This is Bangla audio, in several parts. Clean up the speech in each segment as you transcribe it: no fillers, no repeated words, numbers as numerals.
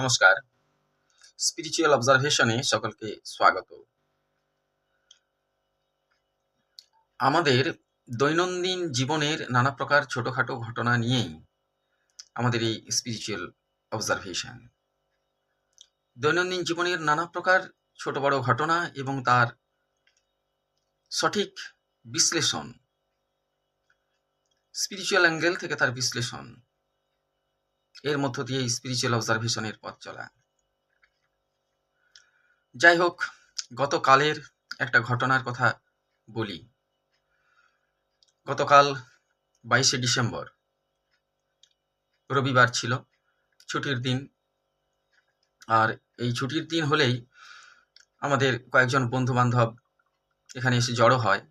নমস্কার। স্পিরিচুয়াল অবজারভেশনে সকলকে স্বাগত। আমাদের দৈনন্দিন জীবনের নানা প্রকার ছোটখাটো ঘটনা নিয়েই আমাদের এই স্পিরিচুয়াল অবজারভেশন। দৈনন্দিন জীবনের নানা প্রকার ছোট বড় ঘটনা এবং তার সঠিক বিশ্লেষণ, স্পিরিচুয়াল অ্যাঙ্গেল থেকে তার বিশ্লেষণ, এর মধ্য দিয়ে স্পিরিচুয়াল অবজারভেশনের পথ চলা। যাই হোক, গতকালের একটা ঘটনার কথা বলি। গতকাল 22শে ডিসেম্বর রবিবার ছিল, ছুটির দিন। আর এই ছুটির দিন হলেই আমাদের কয়েকজন বন্ধু বান্ধব এখানে এসে জড়ো হয়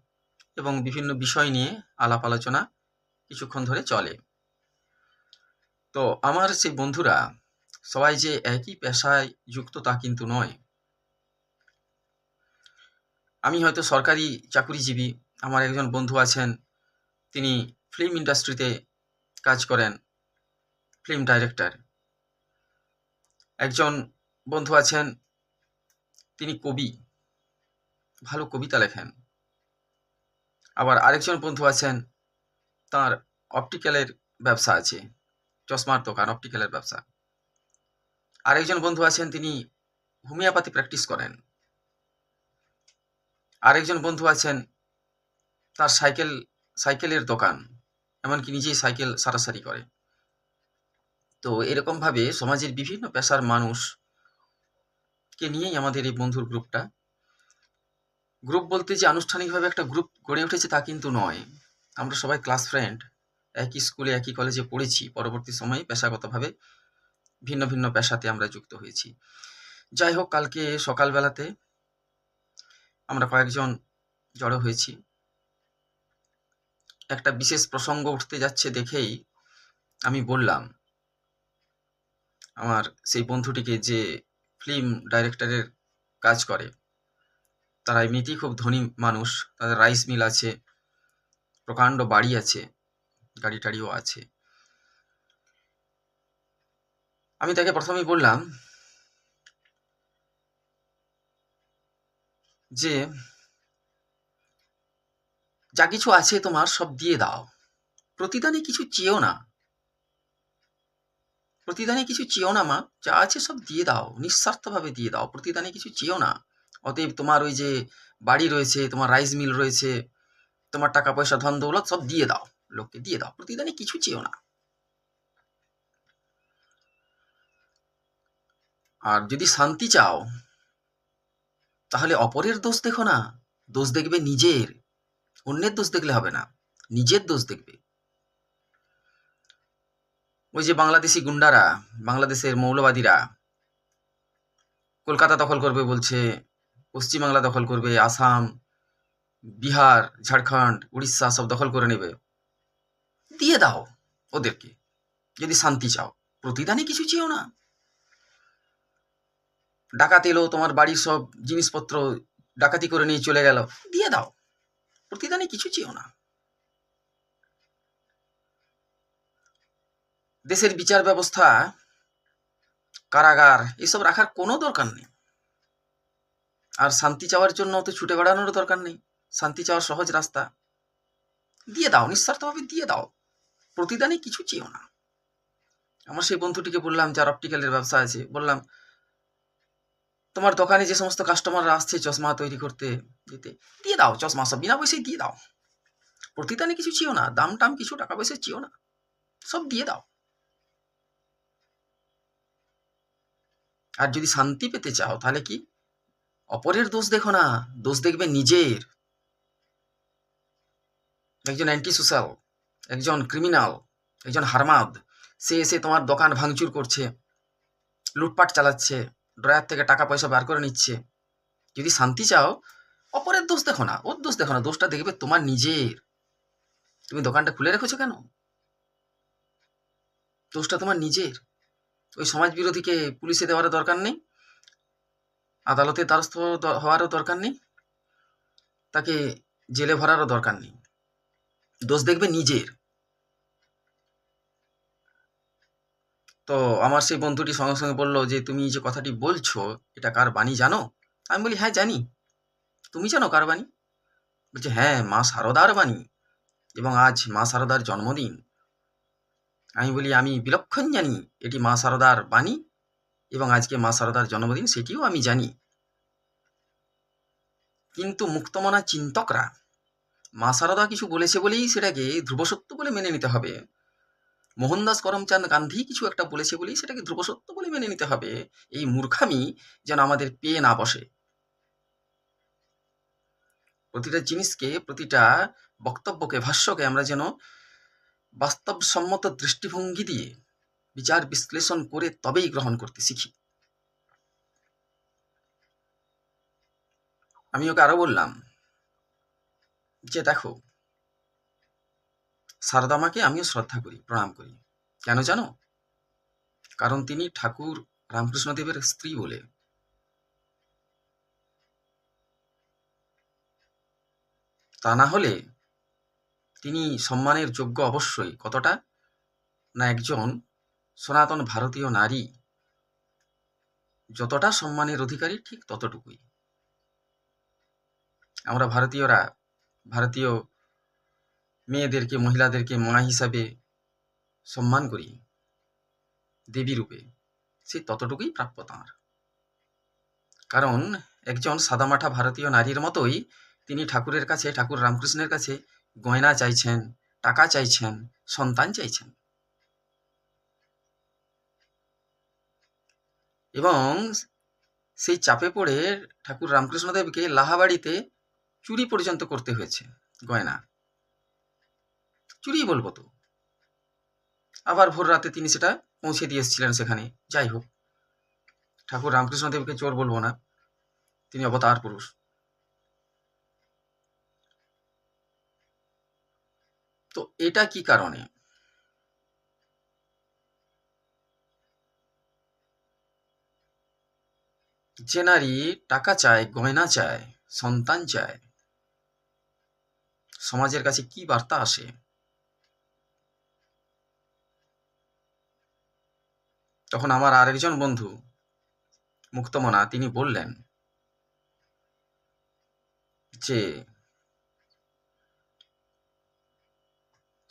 এবং বিভিন্ন বিষয় নিয়ে আলাপ আলোচনা কিছুক্ষণ ধরে চলে। তো আমার সেই বন্ধুরা সবাই যে একই পেশায় যুক্ত তা কিন্তু নয়। আমি হয়তো সরকারি চাকুরিজীবী, আমার একজন বন্ধু আছেন তিনি ফিল্ম ইন্ডাস্ট্রিতে কাজ করেন, ফিল্ম ডাইরেক্টর। একজন বন্ধু আছেন তিনি কবি, ভালো কবিতা লেখেন। আবার আরেকজন বন্ধু আছেন তার অপটিক্যালের ব্যবসা আছে, চশমার দোকান, অপটিক্যালের ব্যবসা। আরেকজন বন্ধু আছেন তিনি হোমিওপ্যাথি প্র্যাকটিস করেন। আরেকজন বন্ধু আছেন তার সাইকেলের দোকান, এমনকি নিজেই সাইকেল সারাসারি করে। তো এরকমভাবে সমাজের বিভিন্ন পেশার মানুষকে নিয়েই আমাদের এই বন্ধুর গ্রুপটা। গ্রুপ বলতে যে আনুষ্ঠানিকভাবে একটা গ্রুপ গড়ে উঠেছে তা কিন্তু নয়। আমরা সবাই ক্লাস ফ্রেন্ড, একই স্কুলে একই কলেজে পড়েছি। পরবর্তী সময়ে পেশাগতভাবে ভিন্ন ভিন্ন পেশাতে আমরা যুক্ত হয়েছি। যাই হোক, কালকে সকালবেলাতে আমরা কয়েকজন জড়ো হয়েছি। একটা বিশেষ প্রসঙ্গ উঠতে যাচ্ছে দেখেই আমি বললাম আমার সেই বন্ধুটিকে, যে ফিল্ম ডাইরেক্টরের কাজ করে, তারা এমনিতেই খুব ধনী মানুষ, তাদের রাইস মিল আছে, প্রকাণ্ড বাড়ি আছে, গাড়ি টাড়িও আছে। আমি তাকে প্রথমেই বললাম যে যা কিছু আছে তোমার সব দিয়ে দাও, প্রতিদানে কিছু চেয়েও না, প্রতিদানে কিছু চেয়েও না মা, যা আছে সব দিয়ে দাও, নিঃস্বার্থভাবে দিয়ে দাও, প্রতিদানে কিছু চেয়েও না। অতএব তোমার ওই যে বাড়ি রয়েছে, তোমার রাইস মিল রয়েছে, তোমার টাকা পয়সা ধন দৌলত সব দিয়ে দাও, লোককে দিয়ে দাও, প্রতিদানে কিছু চেয়েও না। আর যদি শান্তি চাও তাহলে অপরের দোষ দেখো না, দোষ দেখবে নিজের। অন্যের দোষ দেখলে হবে না, নিজের দোষ দেখবে। ওই যে বাংলাদেশি গুন্ডারা, বাংলাদেশের মৌলবাদীরা কলকাতা দখল করবে বলছে, পশ্চিমবাংলা দখল করবে, আসাম, বিহার, ঝাড়খণ্ড, উড়িষ্যা সব দখল করে নেবে। দিয়ে দাও ওদেরকে যদি শান্তি চাও, প্রতিদানে কিছু চেয়েও না। ডাকাত এলো, তোমার বাড়ির সব জিনিসপত্র ডাকাতি করে নিয়ে চলে গেল, দিয়ে দাও, প্রতিদানে কিছু চেয়েও না। দেশের বিচার ব্যবস্থা, কারাগার এসব রাখার কোনো দরকার নেই। আর শান্তি চাওয়ার জন্য তো ছুটে বেড়ানোর দরকার নেই। শান্তি চাওয়ার সহজ রাস্তা, দিয়ে দাও, নিঃস্বার্থভাবে দিয়ে দাও, প্রতিদানে কিছু চেয়েও না। আমার সেই বন্ধুটিকে বললাম, যার অপটিক্যালের ব্যবসা আছে, বললাম তোমার দোকানে যে সমস্ত কাস্টমাররা আসছে চশমা তৈরি করতে দিতে, দিয়ে দাও চশমা, সব বিনা পয়সায় দিয়ে দাও, প্রতিদানে কিছু চেয়েও না, দাম টাম কিছু টাকা পয়সা চেয়েও না, সব দিয়ে দাও। আর যদি শান্তি পেতে চাও তাহলে কি, অপরের দোষ দেখো না, দোষ দেখবে নিজের। একজন অ্যান্টি সোশ্যাল, একজন ক্রিমিনাল, একজন হারমাদ, সে এসে তোমার দোকান ভাঙচুর করছে, লুটপাট চালাচ্ছে, ড্রয়ার থেকে টাকা পয়সা বার করে নিচ্ছে। যদি শান্তি চাও, অপরের দোষ দেখো না, ওর দোষ দেখো না, দোষটা দেখবে তোমার নিজের। তুমি দোকানটা খুলে রেখেছো কেন? দোষটা তোমার নিজের। ওই সমাজ বিরোধীকে পুলিশে দেওয়ার দরকার নেই, আদালতের দ্বারস্থ হওয়ারও দরকার নেই, তাকে জেলে ভরারও দরকার নেই, দোষ দেখবে নিজের। তো আমার সেই বন্ধুটি সঙ্গে সঙ্গে বলল যে, তুমি যে কথাটি বলছো এটা কার বাণী জানো? আমি বলি, হ্যাঁ জানি। তুমি জানো কার বাণী? বলছে, হ্যাঁ, মা শারদার বাণী, এবং আজ মা শারদার জন্মদিন। আমি বলি, আমি বিলক্ষণ জানি এটি মা শারদার বাণী, এবং আজকে মা শারদার জন্মদিন সেটিও আমি জানি। কিন্তু মুক্তমনা চিন্তকরা মা শারদা কিছু বলেছে বলেই সেটাকে ধ্রুবসত্য বলে মেনে নিতে হবে, মোহনদাস করমচাঁদ গান্ধী কিছু একটা বলেছে বলেই সেটাকে ধ্রুবসত্য বলে মেনে নিতে হবে, এই মূর্খামি যেন আমাদের পেয়ে না বসে। প্রতিটা জিনিসকে, প্রতিটা বক্তব্যকে, ভাষ্যকে আমরা যেন বাস্তবসম্মত দৃষ্টিভঙ্গি দিয়ে বিচার বিশ্লেষণ করে তবেই গ্রহণ করতে শিখি। আমি ওকে আরো বললাম যে, দেখো, শারদা মাকে আমিও শ্রদ্ধা করি, প্রণাম করি। কেন জানো? কারণ তিনি ঠাকুর রামকৃষ্ণদেবের স্ত্রী বলে। তা না হলে তিনি সম্মানের যোগ্য অবশ্যই। কতটা না, একজন সনাতন ভারতীয় নারী যতটা সম্মানের অধিকারী ঠিক ততটুকুই। আমরা ভারতীয়রা ভারতীয় মেয়েদেরকে, মহিলাদেরকে মা হিসাবে সম্মান করি, দেবী রূপে, সে ততটুকুই প্রাপ্য তাঁর। কারণ একজন সাদামাঠা ভারতীয় নারীর মতোই তিনি ঠাকুরের কাছে, ঠাকুর রামকৃষ্ণের কাছে গয়না চাইছেন, টাকা চাইছেন, সন্তান চাইছেন, এবং সেই চাপে পড়ে ঠাকুর রামকৃষ্ণদেবকে লাহাবাড়িতে চুরি পর্যন্ত করতে হয়েছে গয়না। চুরি বলবো তো, আবার ভোর রাতে তিনি সেটা পৌঁছে দিয়ে এসেছিলেন সেখানে। যাই হোক, ঠাকুর রামকৃষ্ণদেবকে চোর বলবো না, তিনি অবতার পুরুষ। তো এটা কি কারণে? যে নারী টাকা চায়, গয়না চায়, সন্তান চায়, সমাজের কাছে কি বার্তা আসে? তখন আমার আরেকজন বন্ধু মুক্তমনা তিনি বললেন যে,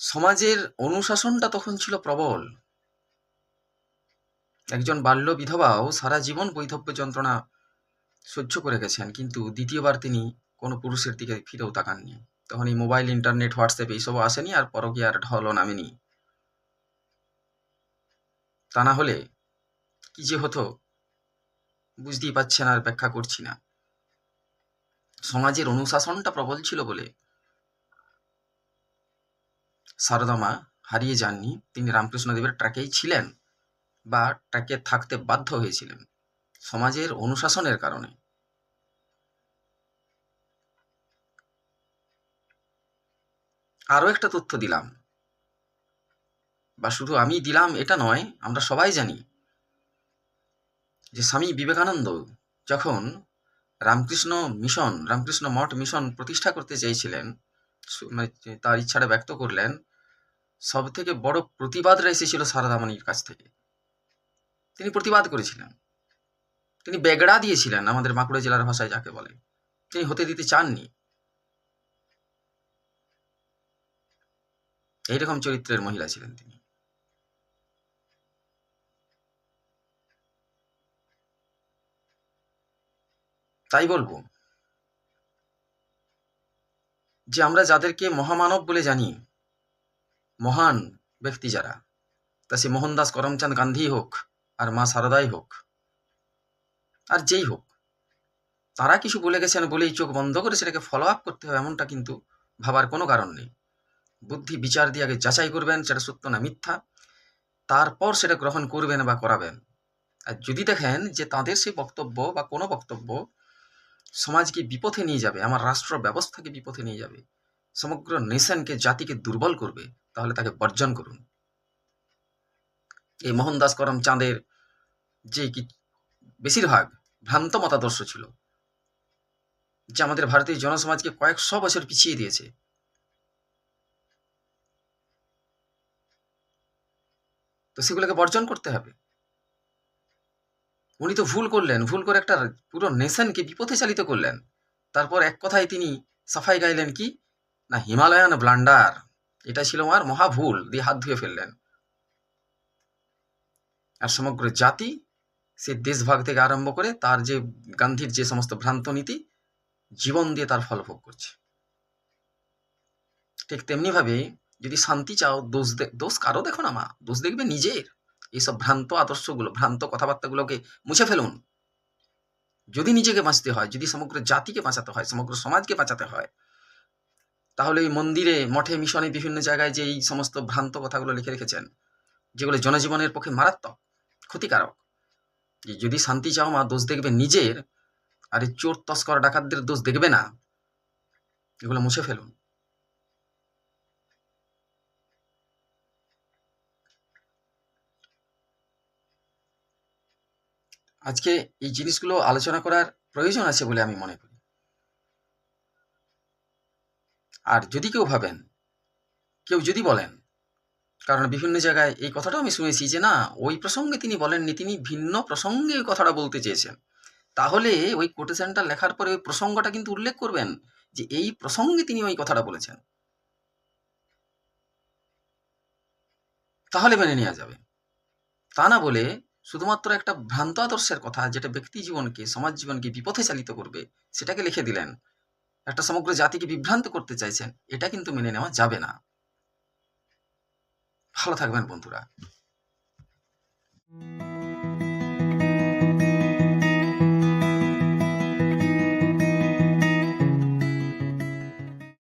সমাজের অনুশাসনটা তখন ছিল প্রবল। একজন বাল্য বিধবাও সারা জীবন বৈধব্য যন্ত্রণা সহ্য করে গেছেন, কিন্তু দ্বিতীয়বার তিনি কোনো পুরুষের দিকে ফিরেও তাকাননি। তখন এই মোবাইল, ইন্টারনেট, হোয়াটসঅ্যাপ এইসবও আসেনি, আর পরকীয়ার ঢলও নামেনি। তা না হলে কি যে হতো বুঝতেই পারছেন, আর ব্যাখ্যা করছি না। সমাজের অনুশাসনটা প্রবল ছিল বলে সারদা মা হারিয়ে যাননি। তিনি রামকৃষ্ণদেবের ট্র্যাকেই ছিলেন, বা ট্র্যাকে থাকতে বাধ্য হয়েছিলেন সমাজের অনুশাসনের কারণে। আরও একটা তথ্য দিলাম, বা শুধু আমি দিলাম এটা নয়, আমরা সবাই জানি যে স্বামী বিবেকানন্দ যখন রামকৃষ্ণ মিশন, রামকৃষ্ণ মঠ মিশন প্রতিষ্ঠা করতে চেয়েছিলেন, মানে তার ইচ্ছাটা ব্যক্ত করলেন, সব থেকে বড় প্রতিবাদটা এসেছিল সারদামণির কাছ থেকে। তিনি প্রতিবাদ করেছিলেন, তিনি বেগড়া দিয়েছিলেন, আমাদের বাঁকুড়া জেলার ভাষায় যাকে বলে। তিনি হতে দিতে চাননি। এইরকম চরিত্রের মহিলা ছিলেন তিনি। তাই বলবো যে, আমরা যাদেরকে মহামানব বলে জানি, মহান ব্যক্তি যারা, তা সে মোহনদাস করমচাঁদ গান্ধী হোক, আর মা শারদাই হোক, আর যেই হোক, তারা কিছু বলে গেছেন বলেই চোখ বন্ধ করে সেটাকে ফলো আপ করতে হবে, এমনটা কিন্তু ভাবার কোনো কারণ নেই। বুদ্ধি বিচার দিয়ে আগে যাচাই করবেন সেটা সত্য না মিথ্যা, তারপর সেটা গ্রহণ করবেন বা করাবেন। আর যদি দেখেন যে তাদের সেই বক্তব্য বা কোনো বক্তব্য সমাজকে বিপথে নিয়ে যাবে, আমার রাষ্ট্র ব্যবস্থাকে বিপথে নিয়ে যাবে, সমগ্র নেশনকে, জাতিকে দুর্বল করবে, তাহলে তাকে বর্জন করুন। এই মোহনদাস করমচাঁদের যে কি বেশিরভাগ ভ্রান্ত মতাদর্শ ছিল, যা আমাদের ভারতীয় জনসমাজকে কয়েকশো বছর পিছিয়ে দিয়েছে, তো সেগুলোকে বর্জন করতে হবে। উনি তো ভুল করলেন, ভুল করে একটা পুরো নেশনকে বিপথে চালিত করলেন। তারপর এক কথায় তিনি সাফাই গাইলেন কি না, হিমালয়ান ব্লান্ডার, এটা ছিল আমার মহা ভুল, দিয়ে হাত ধুয়ে ফেললেন। আর সমগ্র জাতি সে দেশভাগ থেকে আরম্ভ করে তার যে গান্ধীর যে সমস্ত ভ্রান্ত নীতি, জীবন দিয়ে তার ফল ভোগ করছে। ঠিক তেমনিভাবে যদি শান্তি চাও, দোষ কারো দেখো না মা, দোষ দেখবে নিজের। এইসব ভ্রান্ত আদর্শগুলো, ভ্রান্ত কথাবার্তাগুলোকে মুছে ফেলুন। যদি নিজেকে বাঁচতে হয়, যদি সমগ্র জাতিকে বাঁচাতে হয়, সমগ্র সমাজকে বাঁচাতে হয়, তাহলে এই মন্দিরে, মঠে, মিশনে, বিভিন্ন জায়গায় যে এই সমস্ত ভ্রান্ত কথাগুলো লিখে রেখেছেন, যেগুলো জনজীবনের পক্ষে মারাত্মক, ক্ষতিকারক, যে যদি শান্তি চাও মা, দোষ দেখবে নিজের, আর এই চোর, তস্কর, ডাকাতদের দোষ দেখবে না, এগুলো মুছে ফেলুন। আজকে এই জিনিসগুলো আলোচনা করার প্রয়োজন আছে বলে আমি মনে করি। আর যদি কেউ ভাবেন, কেউ যদি বলেন, কারণ বিভিন্ন জায়গায় এই কথাটাও আমি শুনেছি যে না, ওই প্রসঙ্গে তিনি বলেননি, তিনি ভিন্ন প্রসঙ্গে ওই কথাটা বলতে চেয়েছেন, তাহলে ওই কোটেশনটা লেখার পরে ওই প্রসঙ্গটা কিন্তু উল্লেখ করবেন যে এই প্রসঙ্গে তিনি ওই কথাটা বলেছেন, তাহলে মেনে নেওয়া যাবে। তা না বলে শুধুমাত্র একটা ভ্রান্ত আদর্শের কথা, যেটা ব্যক্তি জীবনকে, সমাজ জীবনকে বিপথে চালিত করবে, সেটাকে লিখে দিলেন, একটা সমগ্র জাতিকে বিভ্রান্ত করতে চাইছেন, এটা কিন্তু মেনে নেওয়া যাবে না। ভালো থাকবেন বন্ধুরা।